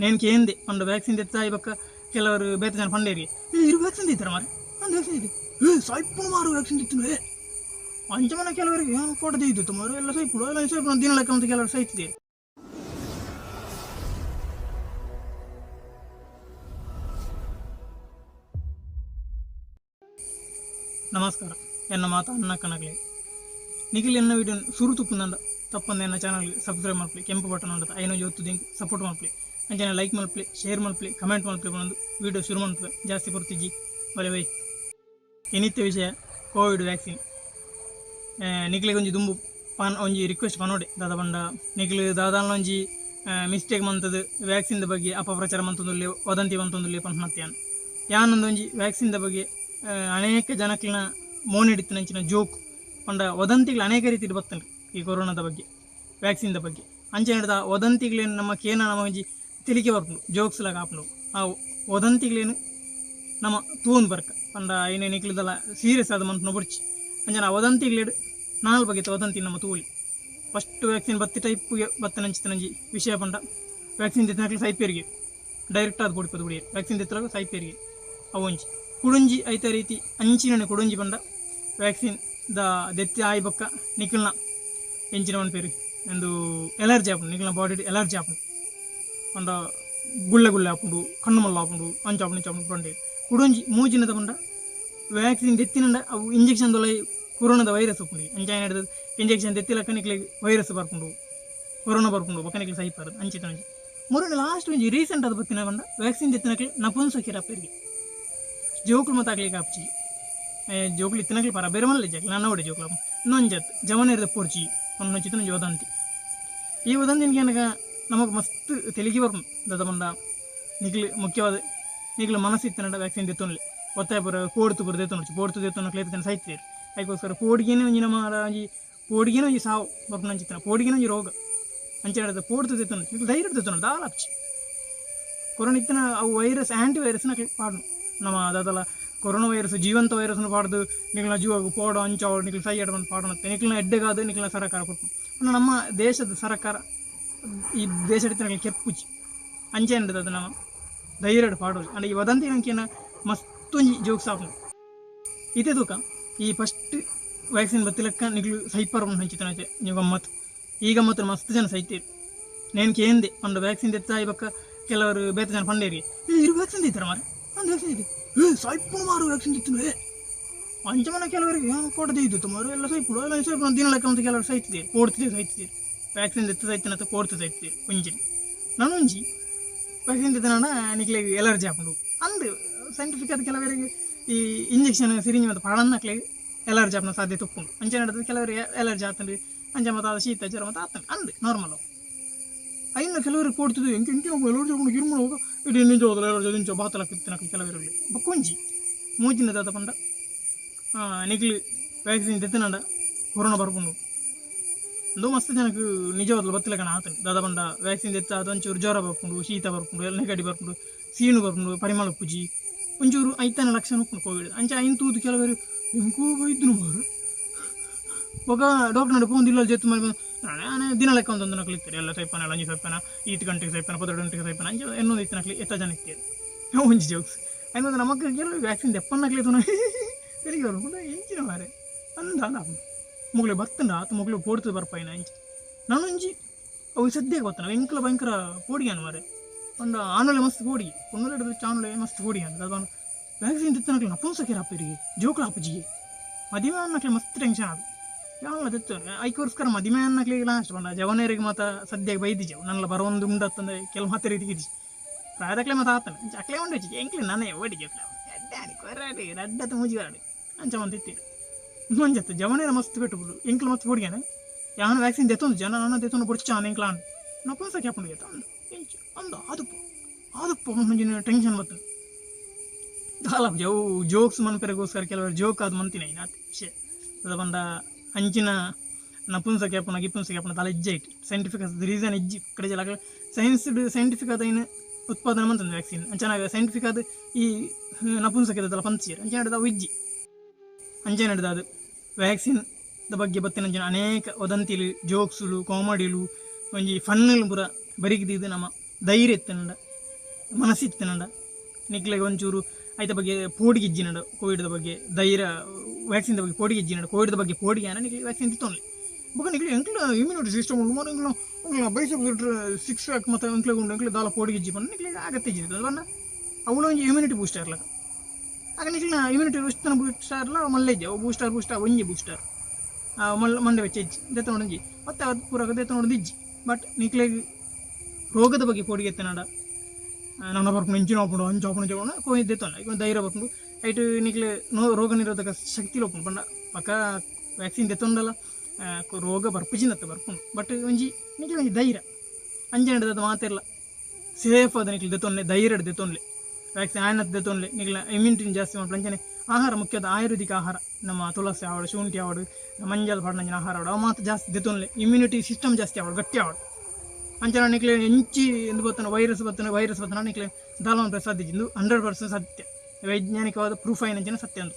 నేను ಕೇಂದೆ ಪಂಡ ವ್ಯಾಕ್ಸಿನ್ ತೆತ್ತ ಇಬಕ್ಕ ಕೆಲವರು ಬೇತ ಜನ ಪಂಡೇರಿ ಇರು ವ್ಯಾಕ್ಸಿನ್ ತಿತ್ತರ ಮಾರೆ ಒಂದು ವ್ಯಾಕ್ಸಿನ್ ಇದೆ ಸಾಯ್ಪುಣ ಮಾರು ವ್ಯಾಕ್ಸಿನ್ ತಿತ್ತು ಅಂಚಮನ ಕೆಲವರಿಗೆ ಕೊಡದೆ ಇದ್ದು ಮಾರು ಎಲ್ಲ ಸೈಪುಡು ಎಲ್ಲ ಸೈಪುಣ ದಿನ ಲೆಕ್ಕ ಅಂತ ಕೆಲವರು ಸೈತಿದೆ. ನಮಸ್ಕಾರ ಎನ್ನ ಮಾತ ಅನ್ನ ಕನಗಲೆ ನಿಖಿಲ್ ಎನ್ನ ವಿಡಿಯೋ ಸುರು ತುಪ್ಪುಂದ ತಪ್ಪಂದ ಎನ್ನ ಚಾನಲ್ಗೆ ಸಬ್ಸ್ಕ್ರೈಬ್ ಮಾಡ್ಲಿ ಕೆಂಪು ಬಟನ್ ಉಂಟು ಐನೋ ಜೊತ್ತು ದಿಂಕ್ ಸಪೋರ್ಟ್ ಮಾಡ್ಲಿ ಅಂಚನೆ ಲೈಕ್ ಮಾಡ್ಲಿ ಶೇರ್ ಮಾಡ್ಲಿ ಕಮೆಂಟ್ ಮಾಡ್ಲಿ ಬಂದು ವಿಡಿಯೋ ಶುರು ಮಾಡ್ತೇವೆ ಜಾಸ್ತಿ ಬರ್ತಿಜ್ಜಿ ಬಲೆ ಬೈ ಏನಿತ್ಯ ವಿಷಯ ಕೋವಿಡ್ ವ್ಯಾಕ್ಸಿನ್ ನಿಖಿಲಿಗೆ ಒಂಜಿ ದುಂಬು ಪಾನ್ ಒಂಜಿ ರಿಕ್ವೆಸ್ಟ್ ಪನೋಡೆ ದಾದ ಬಂಡ ನಿಖಿಲ್ ದಾದಾನ ಒಂಜಿ ಮಿಸ್ಟೇಕ್ ಮಂತದ್ದು ವ್ಯಾಕ್ಸಿನ್ದ ಬಗ್ಗೆ ಅಪಪ್ರಚಾರ ಮಂತೊಂದುಲ್ಲೆ ವದಂತಿ ಮಂತೊಂದುಲ್ಲೆ ಪಂಪನತ್ಯಾನ್ ಯಾನೊಂದು ಒಂಜಿ ವ್ಯಾಕ್ಸಿನ್ದ ಬಗ್ಗೆ ಅನೇಕ ಜನಕ್ಲಿನ ಮೋನಿಡಿತ್ತಿನಂಚಿನ ಜೋಕ್ ಪಂಡ ವದಂತಿಗಳು ಅನೇಕ ರೀತಿಯಲ್ಲಿ ಬರ್ತವೆ ಈ ಕೊರೋನಾದ ಬಗ್ಗೆ ವ್ಯಾಕ್ಸಿನ್ದ ಬಗ್ಗೆ ಅಂಚೆ ಹಿಡಿದ ವದಂತಿಗಳೇನು ನಮ್ಮ ಕೇನ ನಮ್ಮ ಒಂಜಿ ತಿಳಿಕೆ ಬರ್ಕೊಂಡು ಜೋಕ್ಸ್ ಲಾಗ ಹಾಕೊಂಡು ಆ ವದಂತಿಗಳೇನು ನಮ್ಮ ತೂನ್ ಬರ್ಕ ಪಂಡ ಏನೇನು ನಿಕ್ಲಿದಲ್ಲ ಸೀರಿಯಸ್ ಆದ ಮಂತ್ ಬುಡ್ಚಿ ಅಂಚನ ಆ ವದಂತಿಗಳು ನಾಲ್ ಬಗ್ಗೆ ವದಂತಿ ನಮ್ಮ ತೂಲಿ ಫಸ್ಟ್ ವ್ಯಾಕ್ಸಿನ್ ಬತ್ತಿ ಟೈಪ್ಗೆ ಬತ್ತನಂಚಿತನಂಜಿ ವಿಷಯ ಪಂಡ ವ್ಯಾಕ್ಸಿನ್ ತೆತ್ತಿನಕ್ಲಿ ಸೈಪೇರಿಗೆ ಡೈರೆಕ್ಟ್ ಆದ ಕೊಡಿಪದು ಬಿಡಿ ವ್ಯಾಕ್ಸಿನ್ ತೆತ್ತಲಾಗ ಸೈಪೇರಿಗೆ ಅವೊಂಜಿ ಕುಡುಂಜಿ ಐತ ರೀತಿ ಅಂಚಿನ ಕುಡುಂಜಿ ಪಂಡ ವ್ಯಾಕ್ಸಿನ್ ದ ದೆತ್ತಿ ಆಯ್ ಬಕ್ಕ ನಿಖಿಲ್ನ ಎಂಚಿನ ಒಂದು ಪೇರು ಒಂದು ಎಲರ್ಜಿ ಆಪುಂಡು ನಿಖಿಲ್ನ ಬಾಡಿ ಎಲರ್ಜಿ ಆಪುಂಡು ಪಂಡ ಗುಳ್ಳೆ ಗುಳ್ಳೆ ಆಪುಂಡು ಕಣ್ಣು ಮಲ್ಲ ಆಪುಂಡು ಅಂಚಾಪುಂಡು ಇಂಚಾಪುಂಡು ಪಂಡೆ ಕುಡುಂಜಿ ಮೂಜಿನದ ಪಂಡ ವ್ಯಾಕ್ಸಿನ್ ತೆತ್ತಿನಂಡ ಅವು ಇಂಜೆಕ್ಷನ್ ದೊಲೈ ಕೊರೋನಾದ ವೈರಸ್ ಉಪ್ಪುಂಡು ಅಂಚಾಯ ನಡೆದ ಇಂಜೆಕ್ಷನ್ ತೆತ್ತಿಲಕ್ಕ ನಿಕ್ಲಿಗೆ ವೈರಸ್ ಬರ್ಕೊಂಡು ಕೊರೋನಾ ಬರ್ಕೊಂಡು ಬಕ್ಕ ನಿಕ್ಲಿ ಸೈಪಾರದು ಅಂಚಿತ ಒಂಜಿ ಮೂರನೇ ಲಾಸ್ಟ್ ಒಂಜಿ ರೀಸೆಂಟ್ ಆದ ಬತ್ತಿನ ಪಂಡ ವ್ಯಾಕ್ಸಿನ್ ತೆತ್ತಿನಕ್ಲಿ ನಪುಂಸಕಿರ ಪೇರಿಗೆ ಜೋಕುಲು ಮತ್ತಾಗ್ಲಿಕ್ಕೆ ಆಪ್ಚಿ ಜೋಕುಲು ಇತ್ತಿನಕ್ಲಿ ಪರ ಬೇರೆ ಮಲ್ಲ ಜಾಗ ನಾನು ನೋಡಿ ಜೋಕುಲು ಇನ್ನೊಂಜತ್ ಜವನೇರದ ಪೋರ್ಚಿ ಒಂದೊಂದು ಒಂಜಿ ವದಂತಿ ಈ ವದಂತಿನಿಗೆ ನನಗೆ ನಮಗೆ ಮಸ್ತ್ ತೆಲಿಗೆ ಬರ್ಕೊಂಡು ದದ ಬಂದ ನಿಗ್ಲು ಮುಖ್ಯವಾದ ನಿಗ್ಲು ಮನಸ್ಸಿತ್ತನಂಡ ವ್ಯಾಕ್ಸಿನ್ ತೆತ್ತೊನ್ಲಿ ಒತ್ತಾಯ ಬರ ಕೋಡ್ತು ಬರ ದೇತೊಂಡು ಕೋಡ್ತು ದೇತೊನ್ನ ಕ್ಲೇತನ ಸಾಯ್ತೀರಿ ಅದಕ್ಕೋಸ್ಕರ ಪೋಡಿಗೇನೆ ಒಂಜಿ ನಮ್ಮ ಒಂಜಿ ಪೋಡಿಗೇನೆ ಒಂಜಿ ಸಾವು ಬರ್ಕೊಂಡು ಅಂಚಿತ್ತನ ಪೋಡಿಗೇನೆ ಒಂಜಿ ರೋಗ ಅಂಚೆ ಹಿಡಿದ ಪೋಡ್ತು ದೇತೊಂಡು ನಿಗ್ಲು ಧೈರ್ಯ ದೇತೊಂಡು ದಾಲ ಹಚ್ಚಿ ಕೊರೋನಾ ಇತ್ತನ ಅವು ವೈರಸ್ ಆ್ಯಂಟಿ ವೈರಸ್ನ ಪಾಡು ನಮ್ಮ ಅದಲ್ಲ ಕೊರೋನಾ ವೈರಸ್ ಜೀವಂತ ವೈರಸ್ನ ಪಾಡ್ದು ನಿಕ್ಲಿನ ಜೀವಾಗ ಪೋಡೋ ಅಂಚಾವು ನಿಕ್ಲು ಸೈ ಆಡ್ಬಂದು ಪಾಡೋಣತ್ತೆ ನಿಕ್ಲಿನ ಎಡ್ಡೆಗಾದ ನಿಕ್ಲಿನ ಸರ್ಕಾರ ಕೊಟ್ಟು ನಮ್ಮ ದೇಶದ ಸರ್ಕಾರ ಈ ದೇಶ ಹಿಡಿತ ಕೆಪ್ಪುಚ್ಚಿ ಅಂಚೆ ಅಂಡದ ಅದು ನಮ್ಮ ಧೈರ್ಯ ಪಾಡೋದು ಅಂದ್ರೆ ಈ ವದಂತಿ ನಂಕೇನ ಮಸ್ತೊಂಜಿ ಜೋಕ್ಸ್ ಆಪುಂಡು ಇದೇ ತೂಕ ಈ ಫಸ್ಟ್ ವ್ಯಾಕ್ಸಿನ್ ಬತ್ತಿಲಕ್ಕ ನಿಕ್ಲು ಸೈಪರ್ ಹಂಚಿತನಂಚೆ ನೀವು ಗಮ್ಮತ್ತು ಈ ಗಮ್ಮತ್ತು ಮಸ್ತ್ ಜನ ಸೈತೀರಿ ನೇನು ಕೇಂದೆ ಪಂಡ ವ್ಯಾಕ್ಸಿನ್ ತೆತ್ತ ಇಬಕ್ಕ ಕೆಲವರು ಬೇತ ಜನ ಪಂಡೇರಿ ಇರು ವ್ಯಾಕ್ಸಿನ್ ತಿತ್ತರ ಮಾರೆ ಒಂದು ವ್ಯಾಕ್ಸಿನ್ ಇದೆ ಸಾಯ್ಪುಣ ಮಾರು ವ್ಯಾಕ್ಸಿನ್ ತಿತ್ತು ಅಂಚಮನ ಕೆಲವರಿಗೆ ಕೊಡದೆ ಇದ್ದು ಮಾರು ಎಲ್ಲ ಸೈಪುಡು ಎಲ್ಲ ಸೈಪುಣ ದಿನ ಲೆಕ್ಕ ಅಂತ ಕೆಲವರು ಸೈತಿದ್ದೀರಿ ಓಡ್ತಿದ್ದೀರಿ ಸೈತಿದ್ದೀರಿ ವ್ಯಾಕ್ಸಿನ್ ತೆತ್ತ ಸೈತಿನತ್ತ ಕೋಡ್ತು ಸೈತಿದ್ದೀರಿ ಒಂಜಿ ನಾನು ಒಂಜಿ ವ್ಯಾಕ್ಸಿನ್ ತೆತ್ತನ ನಿಕ್ಲಿಗೆ ಎಲರ್ಜಿ ಹಾಕೊಂಡು ಅಂದು ಸೈಂಟಿಫಿಕ್ ಆದ ಕೆಲವರಿಗೆ ಈ ಇಂಜೆಕ್ಷನ್ ಸಿರಿಂಜ್ ಮತ್ತು ಪಾಡನ್ನಕ್ಲೆ ಎಲರ್ಜಿ ಹಾಪನ ಸಾಧ್ಯತೆ ಉಪ್ಪುಂಡು ಅಂಚೆ ನಡೆದ ಕೆಲವರಿಗೆ ಎಲರ್ಜಿ ಆತಂಡ್ರಿ ಅಂಚೆ ಮತ್ತು ಅದು ಶೀತ ಜ್ವರ ಮತ್ತು ಆತಂಡು ಅಂದು ನಾರ್ಮಲ್ ಐನ ಕೆಲವರಿಗೆ ಕೊಡ್ತಿದ್ವಿ ಹೆಂಗೆ ಎಲರ್ಜಿ ಹಾಕೊಂಡು ಗಿರ್ಮಣ ಹೋಗ ಇಡೀ ನಿಂಜ ಹೋದ್ರೆ ಎಲರ್ಜಿ ನಿಂಚೋ ಬಾತಲಕ್ಕೆ ತಿನ್ನಕ್ಕೆ ಕೆಲವರಿಗೆ ಬಕ್ಕೊಂಜಿ ಮೂಜಿನ ದಾದ ಪಂಡ ನಿಕ್ಲಿ ವ್ಯಾಕ್ಸಿನ್ ತೆತ್ತನಂಡ ಕೊರೋನಾ ಬರ್ಕೊಂಡು ಒಂದು ಮಸ್ತ್ ಜನಕ್ಕೆ ನಿಜವಾದ್ಲು ಬತ್ತಲಕಣ ಆತನು ದಾದ ಪಂಡ ವ್ಯಾಕ್ಸಿನ್ ತೆತ್ತ ಅದು ಒಂಚೂರು ಜ್ವರ ಬರ್ಕೊಂಡು ಶೀತ ಬರ್ಕೊಂಡು ಎಲ್ಲ ನೆಗಡಿ ಬರ್ಕೊಂಡು ಸೀನು ಬರ್ಕೊಂಡು ಪರಿಮಳ ಪೂಜಿ ಒಂಚೂರು ಐತನ ಲಕ್ಷಣ ಉಪ್ಪು ಕೋವಿಡ್ ಅಂಚೆ ಐಂತೂದು ಕೆಲವರು ಹೆಂಗೂ ಇದ್ರು ಮಾರು ಒಗ ಡಾಕ್ಟರ್ ನಡೆ ಪೋಂದಿಲ್ಲ ಜೆತ್ತು ಮಾಡಿ ನಾನು ದಿನ ಲೆಕ್ಕ ಒಂದೊಂದು ನಕಲಿ ಇರ್ತಾರೆ ಎಲ್ಲ ಸೈಪನ ಎಲ್ಲ ಅಂಜಿ ಸೈಪನ 8 ಗಂಟೆಗೆ ಸೈಪನ 12 ಗಂಟೆಗೆ ಸೈಪನ ಅಂಚೆ ಇನ್ನೊಂದು ಇತ್ತು ನಕಲಿ ಎತ್ತ ಜನ ಇರ್ತಾರೆ ಒಂಜಿ ಜೋಕ್ಸ್ ಐನೊಂದು ನಮಗೆ ಕೆಲವು ವ್ಯಾಕ್ಸಿನ್ ಎಪ್ಪನ ನಕಲಿ ತೆರಿಗೆ ಬರ್ಕೊಂಡು ಎಂಚಿನ ಮಾರೆ ಅಂದ ಮುಗ್ಲೆ ಬತ್ತಂಡ ಆತ ಮುಗ್ಲು ಪೋಡ್ತದೆ ಬರ್ಪಾಯಿನ ಅಂಚೆ ನಾನು ಒಂಜಿ ಅವು ಸದ್ಯಕ್ಕೆ ಬತ್ತಾನ ಎಂಕಲ ಭಯಂಕರ ಪೋಡಿಗಾನು ಮಾರೆ ಒಂದು ಆನೊಲೆ ಮಸ್ತ್ ಪೋಡಿ ಪುಣ್ಣಲೆ ಹಿಡಿದು ಚಾನೊಲೆ ಮಸ್ತ್ ಪೋಡಿ ಅಂತ ಅದು ವ್ಯಾಕ್ಸಿನ್ ತಿತ್ತನಕ್ಲಿ ನಪುಂಸಕ್ಕೆ ಹಾಪಿರಿಗೆ ಜೋಕುಲು ಹಾಪುಜಿಗೆ ಮದುವೆ ಅನ್ನಕ್ಲಿ ಮಸ್ತ್ ಟೆನ್ಷನ್ ಅದು ಯಾವ ತೆತ್ತು ಐಕೋಸ್ಕರ ಮದುವೆ ಅನ್ನಕ್ಲಿ ಲಾಸ್ಟ್ ಬಂದ ಜವನೇರಿಗೆ ಮಾತ್ರ ಸದ್ಯಕ್ಕೆ ಬೈದಿಜೆವು ನನ್ನ ಬರೋಂದು ಉಂಡತ್ತಂದ್ರೆ ಕೆಲವು ಮತ್ತೆ ರೀತಿಗೆ ಪ್ರಾಯದಕ್ಲೆ ಮತ್ತೆ ಆತನ ಅಕ್ಲೆ ಉಂಡು ಎಂಕ್ಲಿ ನಾನೇ ಓಡಿಗೆ ಎಡ್ಡಾಡಿ ಕೊರಾಡಿ ರಡ್ಡತ್ತು ಮುಜಿಗಾಡಿ ಅಂಚ ಮಂತಿತ್ತೀರಿ ಮುಂಜತ್ತು ಜವನೇರ ಮಸ್ತ್ ಬಿಟ್ಟುಬಿಡು ಎಂಕ್ಲು ಮತ್ತೆ ಪೋಡಿಗಾನೆ ಯಾವನ ವ್ಯಾಕ್ಸಿನ್ ತೆತ್ತೊಂದು ಜನ ನನ್ನ ತೆತ್ತೊಂದು ಬುಡ್ಚ ಎಂಕ್ಲ ಅಂಡು ನಪುಂಸಕ್ಕೆ ಹಾಕೊಂಡು ಅಂದು ಎಂಚು ಅಂದ ಅದಪ್ಪ ಮುಂಜಿನ ಟೆನ್ಷನ್ ಬರ್ತದೆ ದಾಲ ಜೋಕ್ಸ್ ಮನ್ಪೆರಗೋಸ್ಕರ ಕೆಲವರು ಜೋಕ್ ಆದ ಮಂತಿನ ಆತ ವಿಷಯ ಅದು ಬಂದ ಅಂಚಿನ ನಪುಂಸಕ್ಕೆ ಹಾಪುನ ಗಿಪುಂಸಕ್ಕೆ ಹಾಪುನ ತಲೆ ಇಜ್ಜೆ ಇಟ್ಟು ಸೈಂಟಿಫಿಕ್ ಆದ ರೀಸನ್ ಇಜ್ಜಿ ಕಡೆ ಜಲ ಸೈಂಟಿಫಿಕ್ ಆದ ಏನು ಉತ್ಪಾದನೆ ಮಂತಂದು ವ್ಯಾಕ್ಸಿನ್ ಅಂಚನಾಗ ಸೈಂಟಿಫಿಕ್ ಆದ ಈ ನಪುಂಸಕ್ಕೆ ಅದೆಲ್ಲ ಪಂಚೀರು ಅಂಚೆ ನಡೆದ ಅವು ಇಜ್ಜಿ ಅಂಚೆ ನಡೆದ ಅದು ವ್ಯಾಕ್ಸಿನ್ ಬಗ್ಗೆ ಬತ್ತಿನ ಅನೇಕ ವದಂತಿಲು ಜೋಕ್ಸುಲು ಕಾಮಿಡಿಲು ಒಂಜಿ ಫನ್ನುಲು ಪೂರ ಬರಿಗಿದ್ದು ನಮ್ಮ ಧೈರ್ಯ ಎತ್ತನಂಡ ಮನಸ್ಸಿತ್ತಿನಂಡ ನಿಕ್ಲೆಗೆ ಒಂಚೂರು ಐತ ಬಗ್ಗೆ ಪೋಡಿಗೆ ಇಜ್ಜಿನಡ ಕೋವಿಡ್ದ ಬಗ್ಗೆ ಧೈರ್ಯ ವ್ಯಾಕ್ಸಿನ್ದ ಬಗ್ಗೆ ಪೋಡಿಗೆ ಇಜ್ಜಿನಡ ಕೋವಿಡ್ದ ಬಗ್ಗೆ ಪೋಡಿಗೆ ಅನ್ನ ನಿಕ್ಲೆ ವ್ಯಾಕ್ಸಿನ್ ತಿತ್ತೊನ್ಲಿ ಬೊಕ ನಿಕ್ಲೆ ಎಂಕ್ಲ ಇಮ್ಯುನಿಟಿ ಸಿಸ್ಟಮ್ ಉಂಡು ಮಾರು ಎಂಕ್ಲ ಬೈಸಪ್ ಸಿಕ್ಸ್ ಪ್ಯಾಕ್ ಮತ್ತು ಎಂಕ್ಲೆ ಉಂಡು ಎಂಕ್ಲೆ ದಾಲ ಪೋಡಿಗೆ ಇಜ್ಜಿ ಬಂದು ನಿಕ್ಲೆ ಅಗತ್ಯ ಇಜ್ಜಿದ್ದು ಬಣ್ಣ ಅವಳು ಒಂದು ಇಮ್ಯುನಿಟಿ ಬೂಸ್ಟರ್ ಇರ್ಲಕ ಆಗ ನಿಕ್ಲಿನ ಇಮ್ಯುನಿಟಿ ಎಷ್ಟು ಬೂಸ್ಟರ್ ಇಲ್ಲ ಮಲ್ಲೆ ಇಜ್ಜಿ ಅವು ಬೂಸ್ಟರ್ ಒಂಜಿ ಬೂಸ್ಟರ್ ಮಂಡೆ ವೆಚ್ಚ ಇಜ್ಜಿ ದೆತ್ತ ನೋಡಿಜ್ಜಿ ಮತ್ತೆ ಅದು ಪೂರಕ ದೆತ್ತ ನೋಡಿದ್ದು ಇಜ್ಜಿ ಬಟ್ ನಿಕ್ಲೆಗೆ ರೋಗದ ಬಗ್ಗೆ ಪೋಡಿಗೆ ಎತ್ತನಾಡ ನನ್ನ ಬರ್ಕೊಂಡು ಹೆಂಚಿನ ಹಾಕೊಂಡು ಹಂಚು ಹಾಕೊಂಡು ಜೋಣ ಕೋಯಿದ್ದೆತ್ತಲ್ಲ ಈಗ ಧೈರ್ಯ ಬರ್ಕೊಂಡು ಐಟು ನಿಕ್ಲೆ ರೋಗ ನಿರೋಧಕ ಶಕ್ತಿ ಲೋಪುಂಡು ಪಂಡ ಪಕ್ಕ ವ್ಯಾಕ್ಸಿನ್ ದೆತ್ತೊಂಡಲ್ಲ ರೋಗ ಬರ್ಪುಜಿನತ್ತ ಬರ್ಕೊಂಡು ಬಟ್ ಒಂಜಿ ನಿಕ್ಲೆ ಒಂಜಿ ಧೈರ್ಯ ಅಂಜನದ ಮಾತಿರಲ್ಲ ಸೇಫ್ ಅದ ನಿಕ್ಲೆ ದೆತ್ತೊನ್ಲೆ ಧೈರ್ಯ ದೆತ್ತೊನ್ಲೆ ವ್ಯಾಕ್ಸಿನ್ ಆಯ್ನತ್ತು ದೆತ್ತೊನ್ಲೆ ನಿಕ್ಲೆ ಇಮ್ಯುನಿಟಿನ ಜಾಸ್ತಿ ಮಾಡ್ಕೊಂಡು ಅಂಜನೆ ಆಹಾರ ಮುಖ್ಯದ ಆಯುರ್ವೇದಿಕ ಆಹಾರ ನಮ್ಮ ತುಳಸಿ ಆವಡು ಶುಂಠಿ ಆವಡು ಮಂಜಲ್ ಪಡ್ನಂಜಿನ ಆಹಾರ ಆವಡು ಅವು ಮಾತು ಜಾಸ್ತಿ ದೆತ್ತೊನ್ಲೆ ಇಮ್ಯುನಿಟಿ ಸಿಸ್ಟಮ್ ಜಾಸ್ತಿ ಆವಡು ಗಟ್ಟಿ ಆವಡು ಅಂಚನ ನಿಕ್ಲೆ ಹೆಂಚಿ ಎಂದು ಬರ್ತಾನೆ ವೈರಸ್ ಬರ್ತಾನೆ ನಿಕ್ಲೆ ದಾಲವನ್ನು ಸಾಧ್ಯ 100% ಸತ್ಯ ವೈಜ್ಞಾನಿಕವಾದ ಪ್ರೂಫ್ ಆಯ್ನಂಚಿನ ಸತ್ಯ ಅಂತ